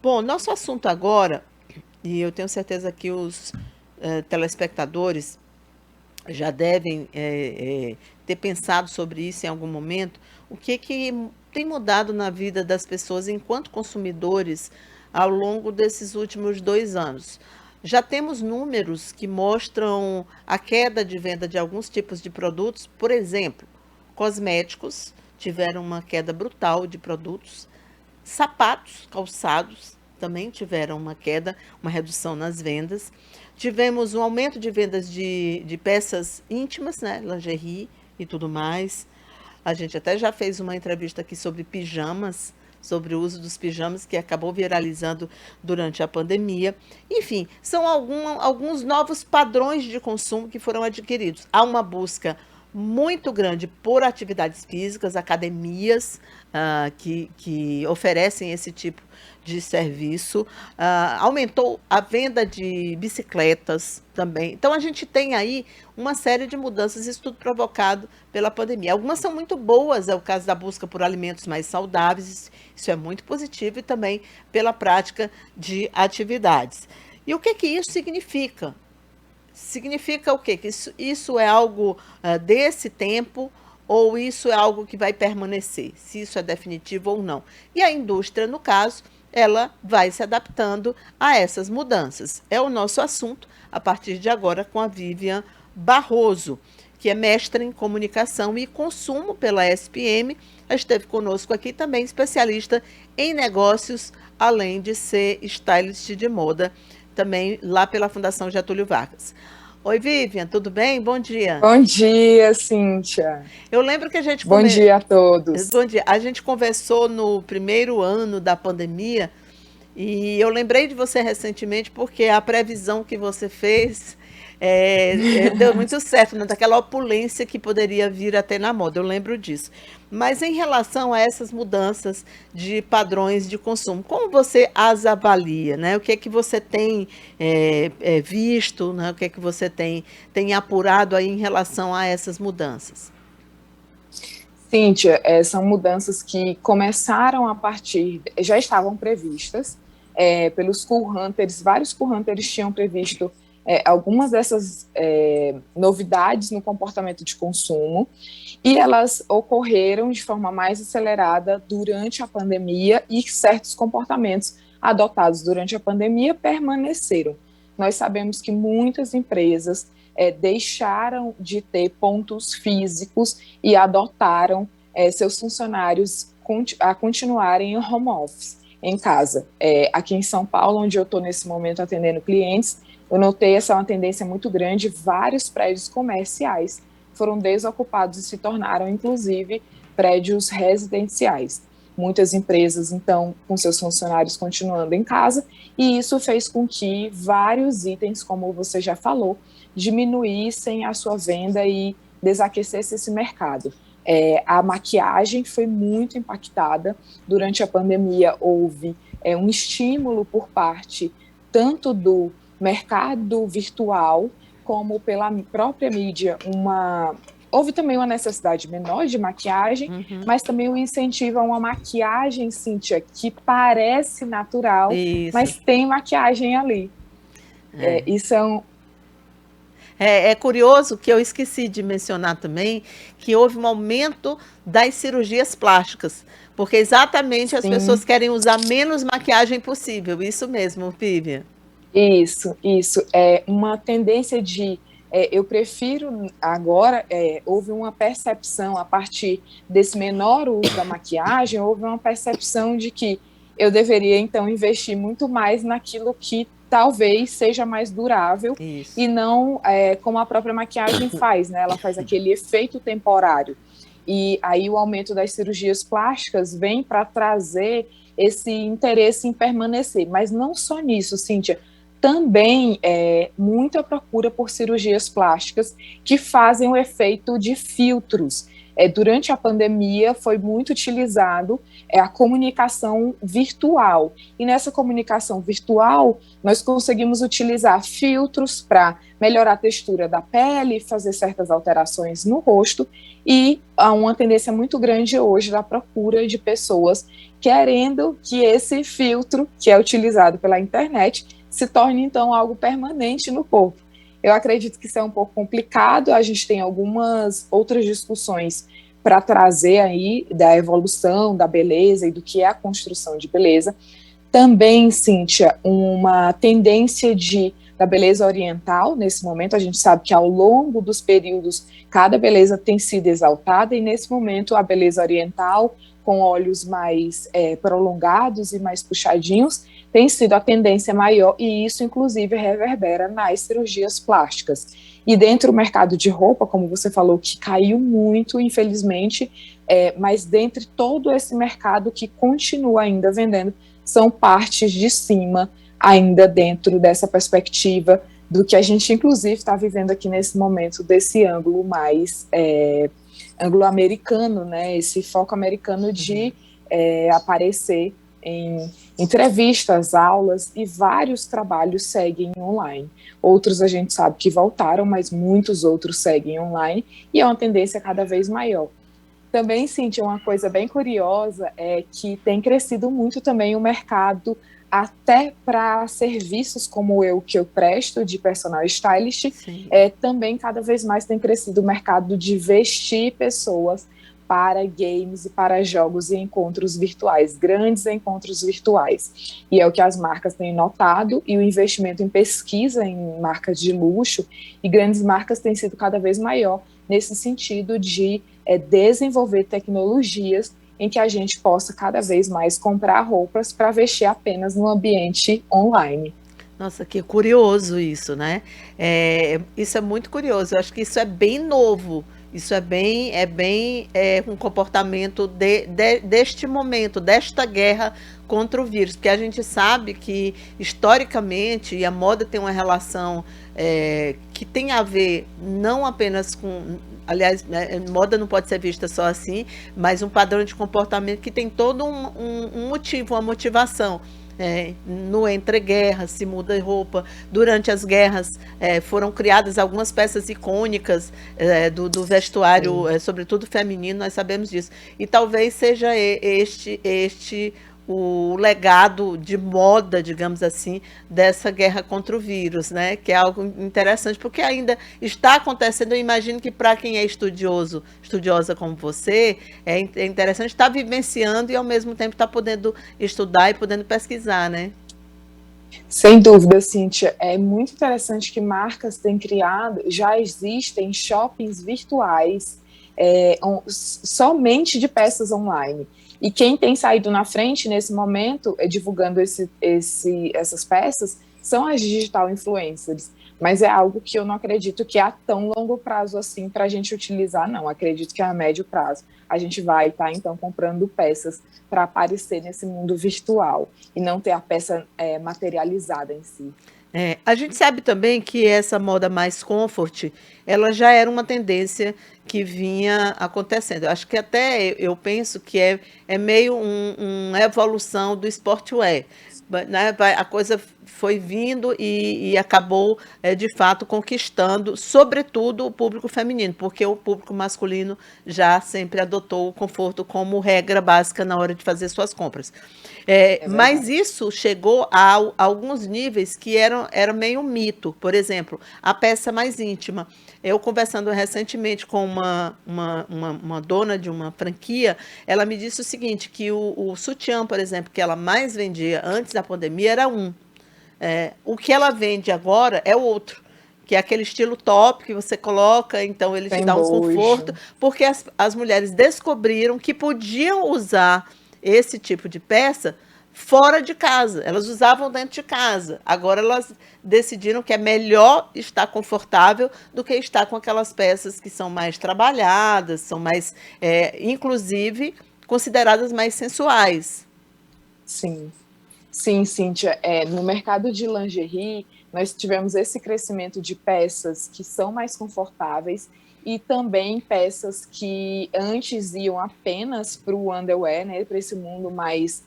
Bom, nosso assunto agora, e eu tenho certeza que os telespectadores já devem ter pensado sobre isso em algum momento, o que tem mudado na vida das pessoas enquanto consumidores ao longo desses últimos 2 anos. Já temos números que mostram a queda de venda de alguns tipos de produtos, por exemplo, cosméticos tiveram uma queda brutal de produtos, sapatos, calçados também tiveram uma queda, uma redução nas vendas. Tivemos um aumento de vendas de peças íntimas, né? Lingerie e tudo mais. A gente até já fez uma entrevista aqui sobre pijamas, sobre o uso dos pijamas, que acabou viralizando durante a pandemia. Enfim, são alguns novos padrões de consumo que foram adquiridos. Há uma busca muito grande por atividades físicas, academias que oferecem esse tipo de serviço, aumentou a venda de bicicletas também. Então, a gente tem aí uma série de mudanças, isso tudo provocado pela pandemia. Algumas são muito boas, é o caso da busca por alimentos mais saudáveis, isso é muito positivo, e também pela prática de atividades. E o que que isso significa? Significa o quê? Que isso é algo desse tempo ou isso é algo que vai permanecer? Se isso é definitivo ou não. E a indústria, no caso, ela vai se adaptando a essas mudanças. É o nosso assunto a partir de agora com a Vivian Barroso, que é mestra em comunicação e consumo pela SPM. Ela esteve conosco aqui também, especialista em negócios, além de ser stylist de moda, também lá pela Fundação Getúlio Vargas. Oi, Vivian, tudo bem? Bom dia. Bom dia, Cíntia. Eu lembro que a gente Bom dia a todos. Bom dia. A gente conversou no primeiro ano da pandemia e eu lembrei de você recentemente porque a previsão que você fez deu muito certo, né? Daquela opulência que poderia vir até na moda. Eu lembro disso. Mas em relação a essas mudanças de padrões de consumo, como você as avalia, né? O que é que você tem visto, né? O que é que você tem apurado aí em relação a essas mudanças? Cíntia, são mudanças que começaram a partir, já estavam previstas pelos cool hunters, vários cool hunters tinham previsto algumas dessas novidades no comportamento de consumo, e elas ocorreram de forma mais acelerada durante a pandemia, e certos comportamentos adotados durante a pandemia permaneceram. Nós sabemos que muitas empresas deixaram de ter pontos físicos e adotaram seus funcionários a continuarem em home office, em casa. Aqui em São Paulo, onde eu estou nesse momento atendendo clientes, eu notei essa uma tendência muito grande, vários prédios comerciais foram desocupados e se tornaram, inclusive, prédios residenciais. Muitas empresas, então, com seus funcionários continuando em casa, e isso fez com que vários itens, como você já falou, diminuíssem a sua venda e desaquecesse esse mercado. A maquiagem foi muito impactada. Durante a pandemia, houve um estímulo por parte tanto do mercado virtual como pela própria mídia, houve também uma necessidade menor de maquiagem, Uhum. mas também um incentivo a uma maquiagem, Cíntia, que parece natural, Isso. mas tem maquiagem ali. Isso é um... É curioso que eu esqueci de mencionar também que houve um aumento das cirurgias plásticas, porque exatamente as pessoas Sim, querem usar menos maquiagem possível. Isso mesmo, Vivian. isso. É uma tendência de. Eu prefiro agora, houve uma percepção a partir desse menor uso da maquiagem, houve uma percepção de que eu deveria, então, investir muito mais naquilo que talvez seja mais durável Isso. e não como a própria maquiagem faz, né? Ela faz aquele efeito temporário. E aí o aumento das cirurgias plásticas vem para trazer esse interesse em permanecer. Mas não só nisso, Cíntia, também muita procura por cirurgias plásticas que fazem o efeito de filtros. durante a pandemia foi muito utilizado a comunicação virtual. E nessa comunicação virtual, nós conseguimos utilizar filtros para melhorar a textura da pele, fazer certas alterações no rosto, e há uma tendência muito grande hoje da procura de pessoas querendo que esse filtro, que é utilizado pela internet, se torne, então, algo permanente no corpo. Eu acredito que isso é um pouco complicado, a gente tem algumas outras discussões para trazer aí da evolução, da beleza e do que é a construção de beleza. Também, Cíntia, uma tendência da beleza oriental, nesse momento, a gente sabe que ao longo dos períodos, cada beleza tem sido exaltada, e nesse momento a beleza oriental, com olhos mais prolongados e mais puxadinhos, tem sido a tendência maior, e isso, inclusive, reverbera nas cirurgias plásticas. E dentro do mercado de roupa, como você falou, que caiu muito, infelizmente, mas dentre todo esse mercado que continua ainda vendendo, são partes de cima, ainda dentro dessa perspectiva do que a gente, inclusive, está vivendo aqui nesse momento, desse ângulo mais ângulo americano, né? Esse foco americano de aparecer em entrevistas, aulas, e vários trabalhos seguem online. Outros a gente sabe que voltaram, mas muitos outros seguem online, e é uma tendência cada vez maior. Também, Cíntia, uma coisa bem curiosa é que tem crescido muito também o mercado até para serviços como que eu presto de personal stylist, também cada vez mais tem crescido o mercado de vestir pessoas para games e para jogos e encontros virtuais, grandes encontros virtuais. E é o que as marcas têm notado, e o investimento em pesquisa em marcas de luxo e grandes marcas tem sido cada vez maior nesse sentido de desenvolver tecnologias em que a gente possa cada vez mais comprar roupas para vestir apenas no ambiente online. Nossa, que curioso isso, né? Isso é muito curioso. Eu acho que isso é bem novo. Isso é bem um comportamento deste momento, desta guerra contra o vírus, porque a gente sabe que, historicamente, e a moda tem uma relação que tem a ver não apenas com... Aliás, moda não pode ser vista só assim, mas um padrão de comportamento que tem todo um motivo, uma motivação. No entre-guerras se muda de roupa. Durante as guerras foram criadas algumas peças icônicas do vestuário, sobretudo feminino, nós sabemos disso. E talvez seja este o legado de moda, digamos assim, dessa guerra contra o vírus, né? Que é algo interessante, porque ainda está acontecendo. Eu imagino que para quem é estudiosa como você, é interessante estar vivenciando e ao mesmo tempo estar podendo estudar e podendo pesquisar, né? Sem dúvida, Cíntia. É muito interessante que marcas têm criado, já existem shoppings virtuais somente de peças online. E quem tem saído na frente nesse momento, divulgando essas peças, são as digital influencers. Mas é algo que eu não acredito que há tão longo prazo assim para a gente utilizar, não. Acredito que a médio prazo a gente vai estar, então, comprando peças para aparecer nesse mundo virtual e não ter a peça materializada em si. A gente sabe também que essa moda mais comfort, ela já era uma tendência que vinha acontecendo. Acho que até eu penso que é meio uma evolução do sportwear, né? A coisa foi vindo e acabou, de fato, conquistando, sobretudo, o público feminino, porque o público masculino já sempre adotou o conforto como regra básica na hora de fazer suas compras. Mas isso chegou a alguns níveis que era meio um mito. Por exemplo, a peça mais íntima. Eu, conversando recentemente com uma dona de uma franquia, ela me disse o seguinte, que o sutiã, por exemplo, que ela mais vendia antes da pandemia era um. O que ela vende agora é outro, que é aquele estilo top que você coloca, então ele te dá um conforto, porque as mulheres descobriram que podiam usar esse tipo de peça fora de casa. Elas usavam dentro de casa. Agora elas decidiram que é melhor estar confortável do que estar com aquelas peças que são mais trabalhadas, são mais, inclusive, consideradas mais sensuais. Sim. Sim, Cíntia, no mercado de lingerie, nós tivemos esse crescimento de peças que são mais confortáveis e também peças que antes iam apenas para o underwear, né, para esse mundo mais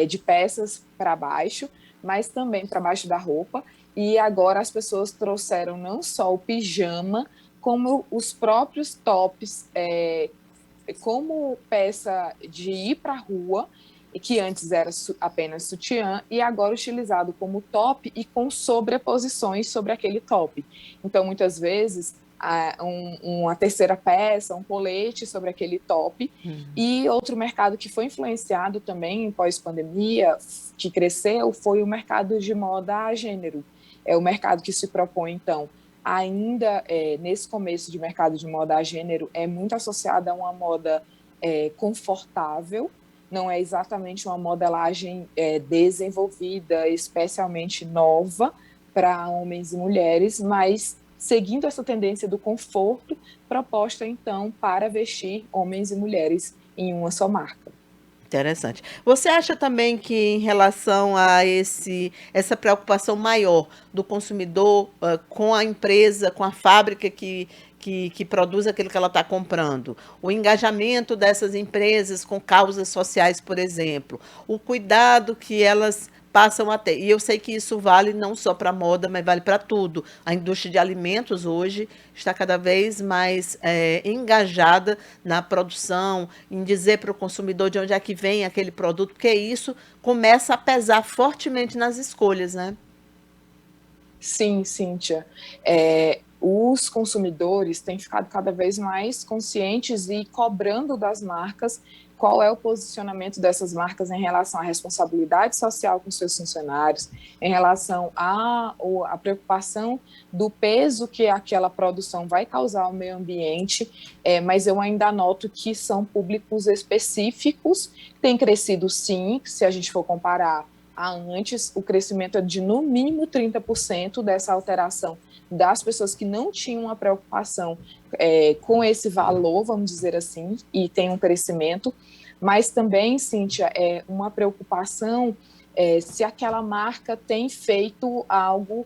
de peças para baixo, mas também para baixo da roupa. E agora as pessoas trouxeram não só o pijama, como os próprios tops, como peça de ir para a rua, que antes era apenas sutiã, e agora utilizado como top e com sobreposições sobre aquele top. Então, muitas vezes, uma terceira peça, um colete sobre aquele top. E outro mercado que foi influenciado também pós-pandemia, que cresceu, foi o mercado de moda a gênero. É o mercado que se propõe, então, ainda nesse começo de mercado de moda a gênero, é muito associada a uma moda confortável, não é exatamente uma modelagem desenvolvida, especialmente nova para homens e mulheres, mas seguindo essa tendência do conforto, proposta então para vestir homens e mulheres em uma só marca. Interessante. Você acha também que em relação a essa preocupação maior do consumidor com a empresa, com a fábrica que produz aquilo que ela está comprando, o engajamento dessas empresas com causas sociais, por exemplo, o cuidado que elas passam a ter. E eu sei que isso vale não só para a moda, mas vale para tudo. A indústria de alimentos hoje está cada vez mais engajada na produção, em dizer para o consumidor de onde é que vem aquele produto, porque isso começa a pesar fortemente nas escolhas, né? Sim, Cíntia. Os consumidores têm ficado cada vez mais conscientes e cobrando das marcas qual é o posicionamento dessas marcas em relação à responsabilidade social com seus funcionários, em relação à preocupação do peso que aquela produção vai causar ao meio ambiente, mas eu ainda noto que são públicos específicos, tem crescido sim, se a gente for comparar a antes, o crescimento é de no mínimo 30% dessa alteração das pessoas que não tinham uma preocupação com esse valor, vamos dizer assim, e tem um crescimento, mas também, Cíntia, é uma preocupação se aquela marca tem feito algo,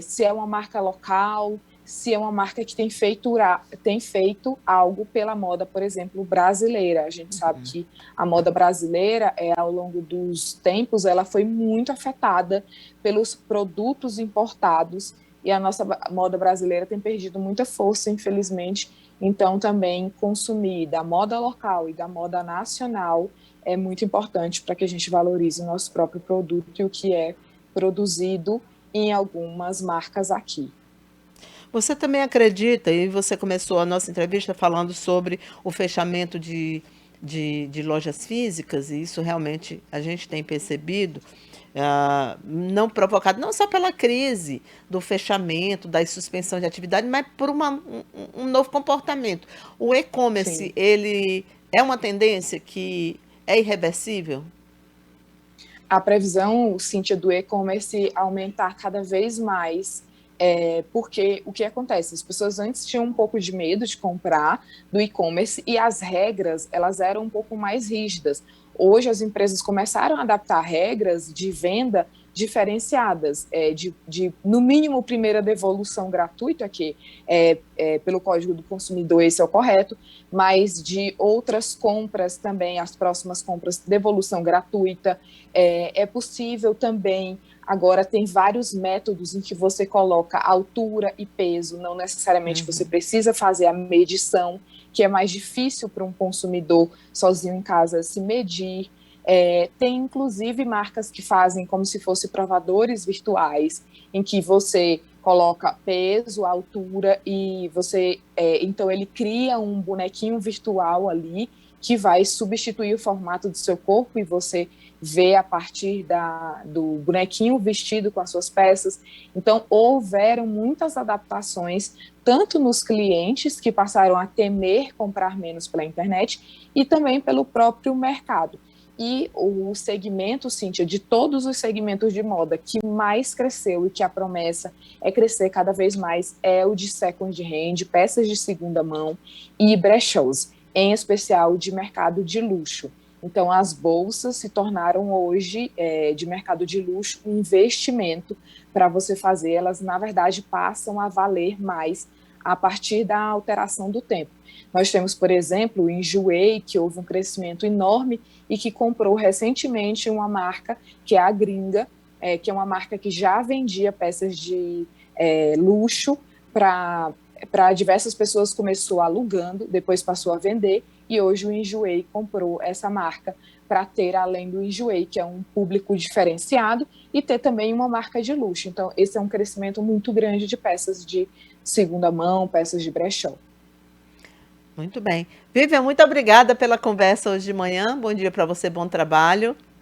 se é uma marca local, se é uma marca que tem feito algo pela moda, por exemplo, brasileira. A gente sabe que a moda brasileira, ao longo dos tempos, ela foi muito afetada pelos produtos importados e a nossa moda brasileira tem perdido muita força, infelizmente. Então, também consumir da moda local e da moda nacional é muito importante para que a gente valorize o nosso próprio produto e o que é produzido em algumas marcas aqui. Você também acredita, e você começou a nossa entrevista falando sobre o fechamento de lojas físicas, e isso realmente a gente tem percebido, não provocado não só pela crise do fechamento, da suspensão de atividade, mas por um novo comportamento. O e-commerce, Sim. ele é uma tendência que é irreversível? A previsão, Cíntia, do e-commerce aumentar cada vez mais, porque o que acontece? As pessoas antes tinham um pouco de medo de comprar do e-commerce e as regras, elas eram um pouco mais rígidas. Hoje as empresas começaram a adaptar regras de venda diferenciadas, no mínimo primeira devolução gratuita, que pelo Código do Consumidor esse é o correto, mas de outras compras também, as próximas compras, devolução gratuita. É possível também, agora tem vários métodos em que você coloca altura e peso, não necessariamente você precisa fazer a medição, que é mais difícil para um consumidor sozinho em casa se medir. Tem inclusive marcas que fazem como se fossem provadores virtuais, em que você coloca peso, altura e você, então ele cria um bonequinho virtual ali que vai substituir o formato do seu corpo e você vê a partir do bonequinho vestido com as suas peças. Então, houveram muitas adaptações, tanto nos clientes, que passaram a temer comprar menos pela internet, e também pelo próprio mercado. E o segmento, Cíntia, de todos os segmentos de moda que mais cresceu e que a promessa é crescer cada vez mais é o de second hand, peças de segunda mão e brechós, em especial de mercado de luxo. Então, as bolsas se tornaram hoje, de mercado de luxo, um investimento para você fazer. Elas, na verdade, passam a valer mais a partir da alteração do tempo. Nós temos, por exemplo, o Enjoei, que houve um crescimento enorme e que comprou recentemente uma marca, que é a Gringa, que é uma marca que já vendia peças de luxo para diversas pessoas, começou alugando, depois passou a vender, e hoje o Enjoei comprou essa marca para ter, além do Enjoei, que é um público diferenciado, e ter também uma marca de luxo. Então, esse é um crescimento muito grande de peças de segunda mão, peças de brechó. Muito bem. Vivian, muito obrigada pela conversa hoje de manhã. Bom dia para você, bom trabalho.